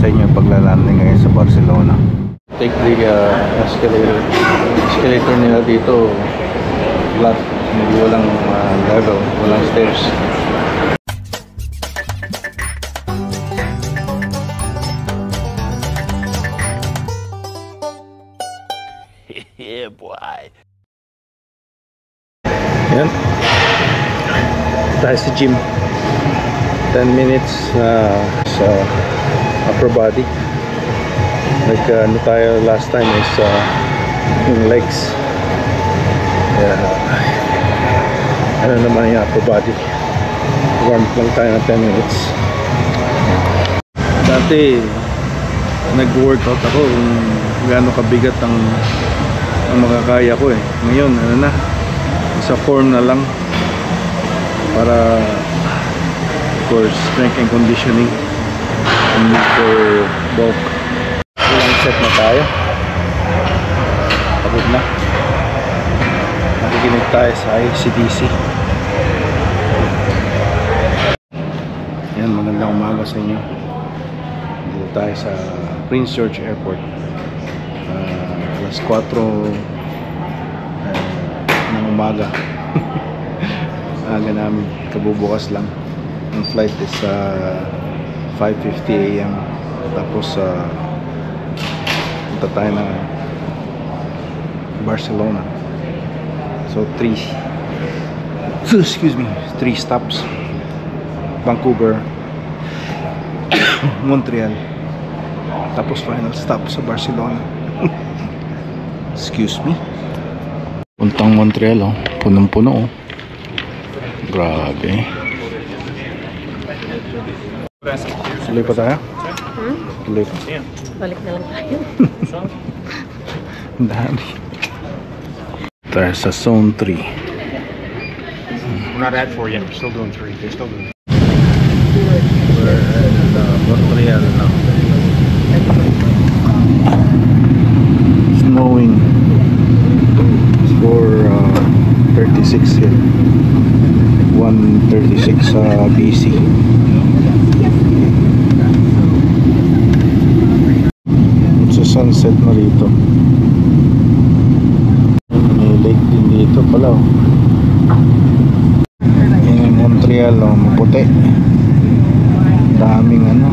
sa inyo paglalanding ngayon sa Barcelona. Take the escalator nila dito flat, hindi walang level, walang stairs. Yeah boy. Yan, tayo sa gym. 10 minutes sa upper body. Like ano tayo last time is yung legs. Ano naman yung upper body. Warm lang tayo ng 10 minutes. Dati nag-workout ako kung gaano kabigat ang makakaya ko eh. Ngayon ano na, sa form na lang para for strength and conditioning and for bulk. Ilang set na tayo, pagod na, nakikinig tayo sa AC/DC. Yan, magandang umaga sa inyo. Dito tayo sa Prince George Airport, alas 4 ng umaga. Aga namin, kabubukas lang. Ang flight is 5:50 AM. Tapos punta tayo na Barcelona. So 3 stops: Vancouver, Montreal, tapos final stop sa Barcelona. Excuse me. Puntang Montreal, oh. Punong-puno, oh. Grabe. Tuloy pa tayo? Tuloy pa. Balik na lang tayo. Ang dami. Tayo sa zone 3. We're not at 4 yet. We're still doing 3. They're still doing 3. We're in Montreal now. Snowing. It's for 36 here. 136 BC. Sa sunset na rito. May lake din dito pala, oh. Yung Montreal, oh, maputi. Daming ano,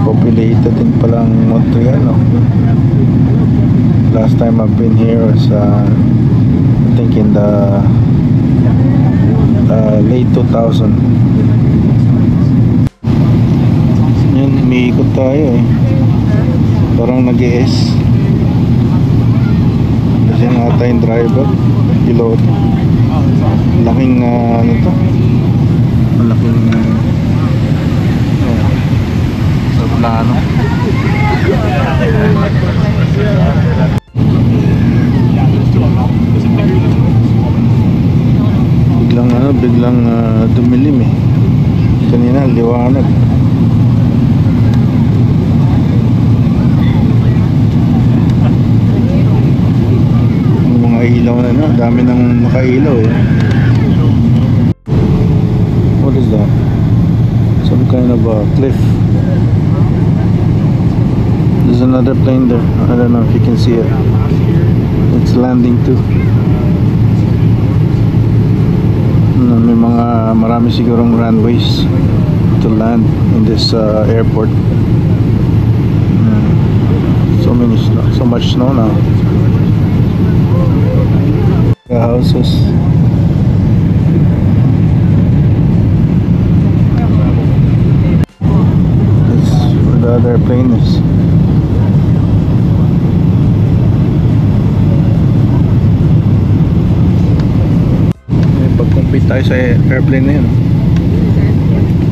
populated din pala ang Montreal, oh. Last time I've been here was I think in the late 2000. Yan, umiikot tayo eh. Parang nag-ES. Kasi yung ata yung driver, piloto. Malaking ano to, malaking sa plano. Biglang dumilim eh. Kanina liwanag. Yung mga ilaw na, no? Dami nang nakailaw eh. What is that? Some kind of a cliff. There's another plane there. I don't know if you can see it. It's landing too. May marami sigurong runways to land in this airport. So much snow now. The houses. That's where the other plane is. Pag-compete tayo sa airplane na yun.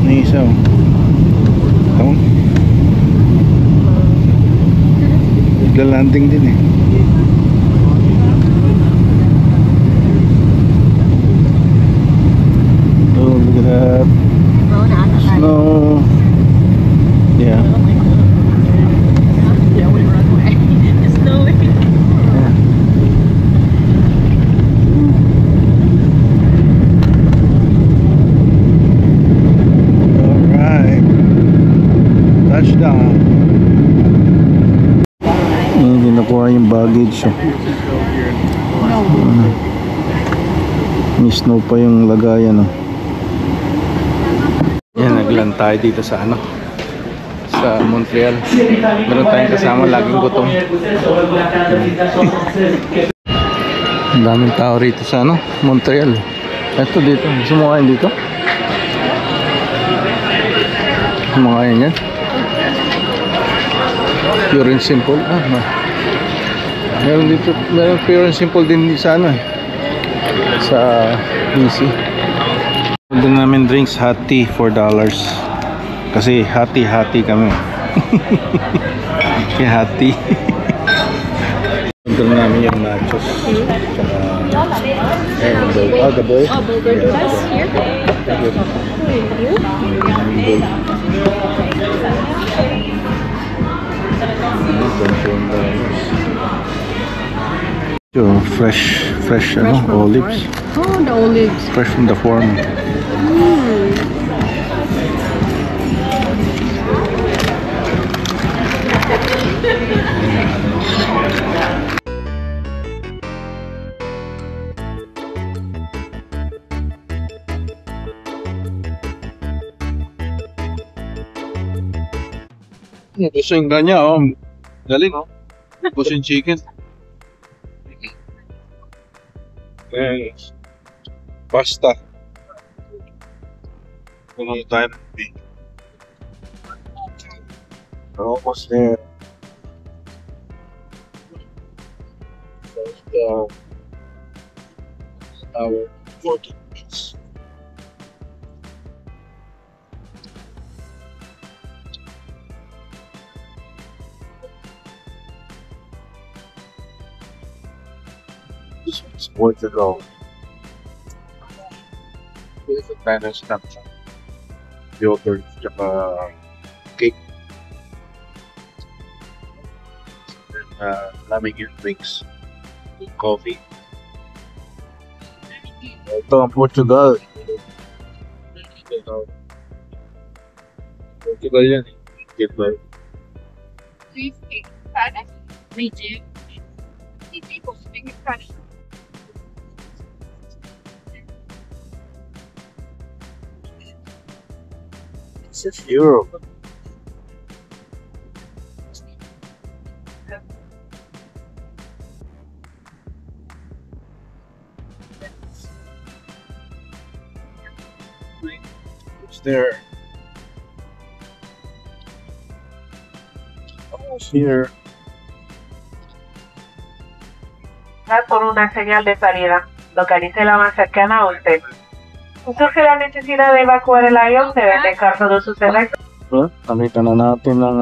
May isa, oh. Tawag. Nagla-landing din eh. Oh, look at that. Snow. Yeah. It's snowing. Alright. Touchdown. Hindi nakuha yung baggage. May snow pa yung lagayan. Yan, naglan tayo dito sa sa Montreal. Meron tayong kasama, laging gutom. Ang daming tao rito sa Montreal. Ito dito, sumukain dito. Sumukain yan. Pure and simple. Meron dito, meron pure and simple din sa sa easy. Doon namin drinks, hot tea, $4. Kasi hati-hati kami. Kaya hati. Doon namin yung nachos. Tsaka the boy. Oh, burger yes, here. Fresh olives. Oh, the olives. Fresh from the farm. Gusto yung ganya, galing, gusto yung chicken. Pasta. Puno tayo ng beef. We're almost there. Our 14 minutes. This one's worth it all. There's a banana snapshot. Yogurt, tsaka cake. And lamig yung drinks. Coffee. Ito ang Portugal. Portugal yan eh. Portugal. Please speak Spanish. We do. See people speak Spanish. This is Europe. It's there. Almost here. Por una señal de salida. Localice la más cercana a usted. Si surge la necesidad de evacuar el avión, debe dejar todos sus efectos. Nakita na natin ang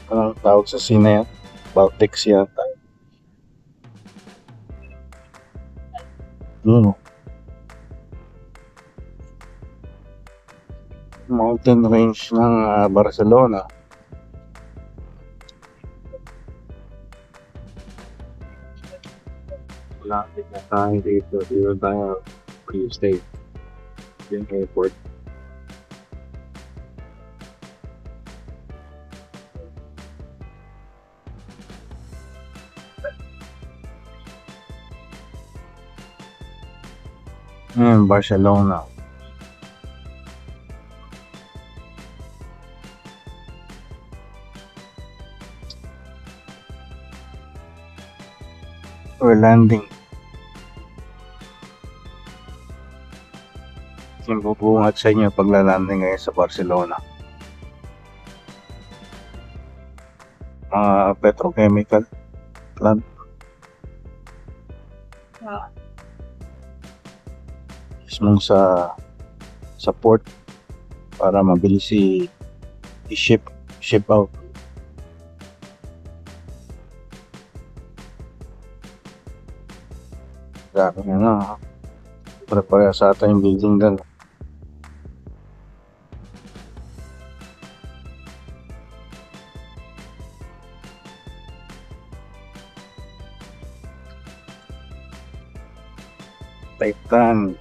anong tawag sa sine yan? Baltics yata. Mountain range ng Barcelona. Malapit na tayo dito. Dito tayo pre-stay. Yung airport. Barcelona. We're landing. Yung bubungat sa inyo paglalanding ngayon sa Barcelona. Petrochemical plant. Mismong sa port para mabilis i-ship out. Grabe na. Prepare sa atin yung building doon. Titanic.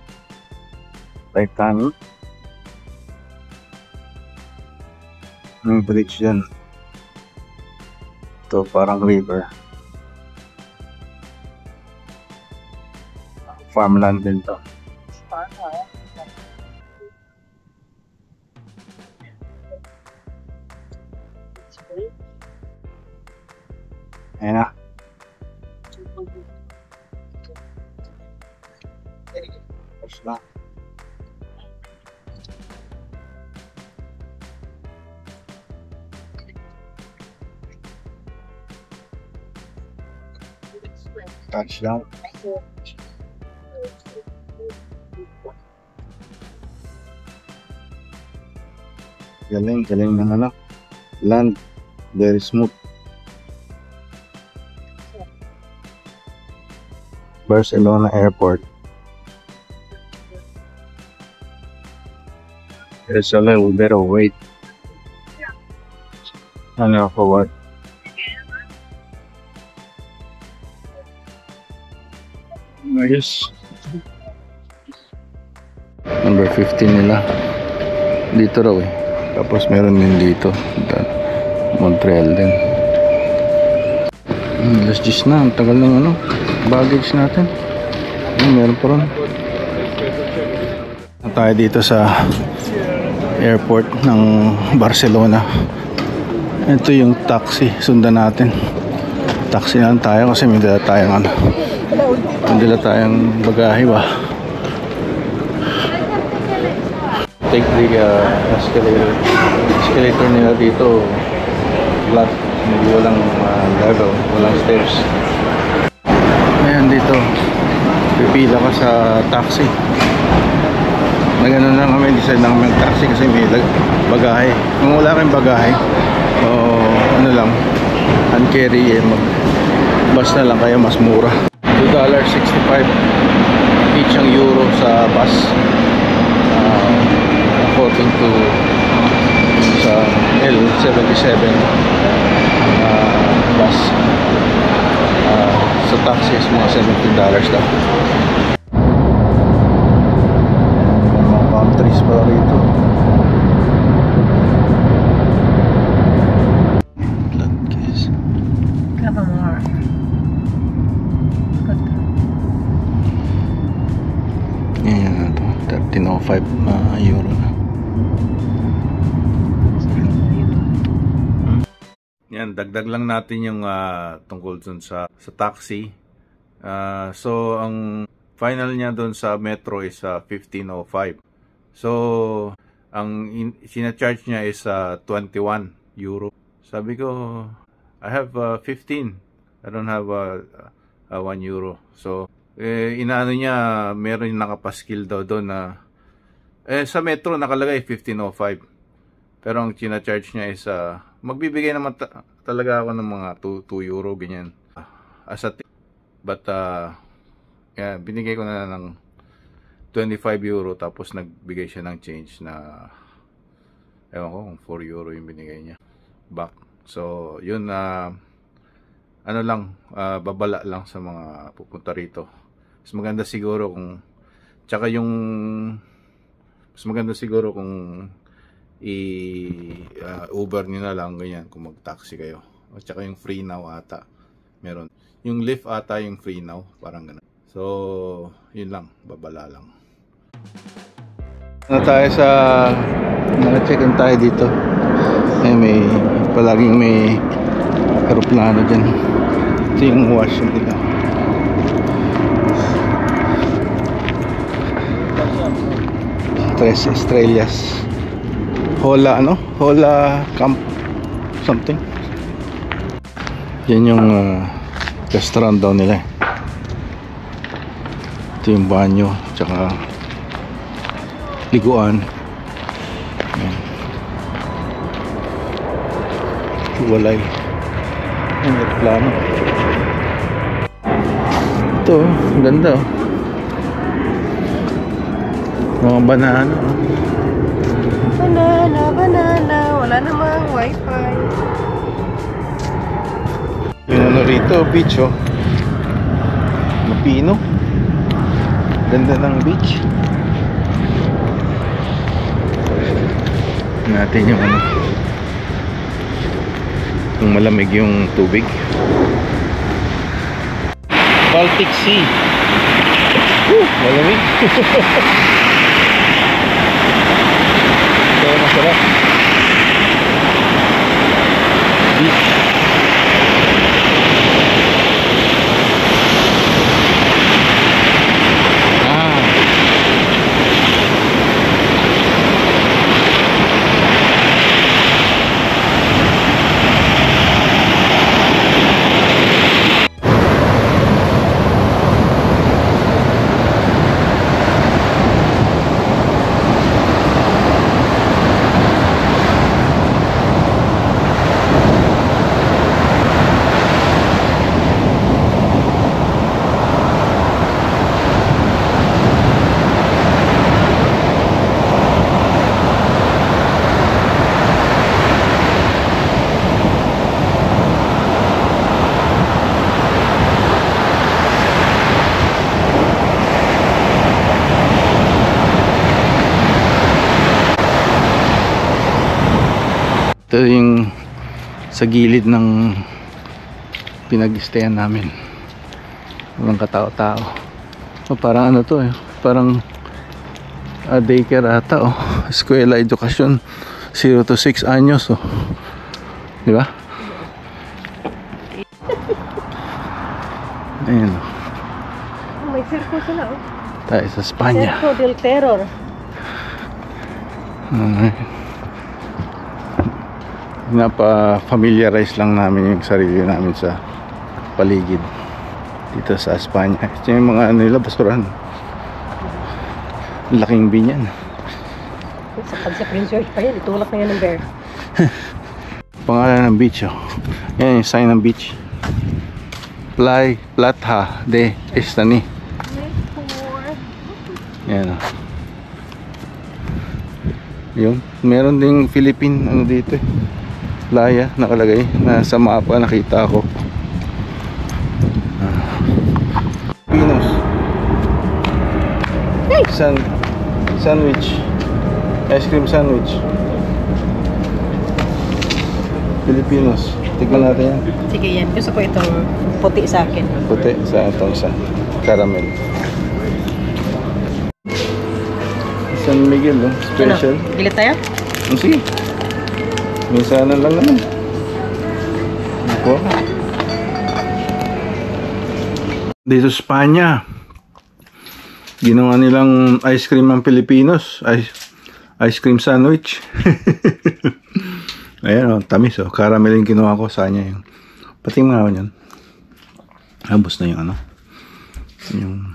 Yung bridge dyan. Ito parang river. Farmland din to. Ayan na. Tapos na. Touchdown. Galing ng ano. Land. Very smooth. Barcelona Airport. There's a little bit of wait. Ano for what? Ayos. Number 15 nila. Dito raw eh. Tapos meron din dito. Montreal din. Alas 10 na. Ang tagal ng ano. Baggage natin. Meron pa ron. Tayo dito sa airport ng Barcelona. Ito yung taxi. Sundan natin. Taxi na lang tayo kasi may dala tayong ano. May dala tayong bagahe ba. Take the escalator. Escalator nila dito flat. Hindi walang level. Walang stairs. Ayan dito. Pipila ka sa taxi. Na gano'n lang kami. Decide lang kami ng taxi kasi may bagahe. Kung wala kayong bagahe o ano lang hand-carry eh, bus na lang kaya mas mura. $2.65 each ang euro sa bus. According to sa L77 bus. Sa taxi is mga $17 daw. Mga palm trees pala rito. Blood guys. Couple more. Yan na ito. 13.05 euro na. Yan, dagdag lang natin yung tungkol dun sa taxi. So, ang final niya dun sa metro is 15.05. So, ang sinacharge niya is 21 euro. Sabi ko, I have 15. I don't have 1 euro. So, inaano niya, meron yung nakapaskil daw doon na sa metro nakalagay 15.05. Pero ang sinacharge niya is magbibigay naman talaga ako ng mga 2 euro ganyan as a tip. But yeah, binigay ko na ng 25 euro tapos nagbigay siya ng change na ewan ko kung 4 euro yung binigay niya back. So yun ano lang babala lang sa mga pupunta rito. Mas maganda siguro kung tsaka yung mas maganda siguro kung Uber nyo na lang ganyan kung mag-taxi kayo. At saka yung free now ata meron. Yung Lyft ata yung free now, parang ganun. So, yun lang, babala lang. Tayo sa naka-check-in tayo dito. May palaging may aeroplano dyan. Ito yung washroom nila. Tres Estrellas. Hola Hola Camp something. Yan yung restaurant daw nila. Ito yung banyo tsaka liguan. Yan. Walay. Ang aeroplano. Ito, ang ganda oh. Mga banana. Banana. Wala namang wifi. Yung ano rito, beach oh. Mapino. Ganda ng beach. Natin yung ano. kung malamig yung tubig. Baltic Sea. Malamig. Kaya masarap. Beach. Ito yung sa gilid ng pinag-stayan namin. Walang katao-tao. Parang ano to eh. Parang daycare ata oh. Eskwela edukasyon 0 to 6 anyos oh. Di ba? Ayan oh. May circo sila oh. Tayo sa Espanya. Circo del Terror. Napa-familiarize lang namin yung sarili namin sa paligid dito sa Espanya. Ito yung mga ano nila, basurahan. Laking binyan. Sa Prince George pa yan, itulak na yan ng bear. Pangalan ng beach oh. Yan yung sign ng beach. Plata de Estany. Yan oh. Yun, meron ding Philippine ano dito eh. Playa nakalagay na sa mapa, nakita ko. Pinos. Sandwich. Ice cream sandwich. Filipinos. Tignan natin yan. Sige yan, gusto ko itong puti sa akin. Puti sa itong isa. Caramel. San Miguel, no? Special. Ano? Bilit tayo? Sige. Minsanan lang naman. Ako. Dito sa Espanya, ginawa nilang ice cream ang Pilipinos. Ice cream sandwich. Ayan, oh, tamis oh. Caramel yung kinuha ko sa kanya yung. Pating mga ako yan. Habos na yung ano. Yung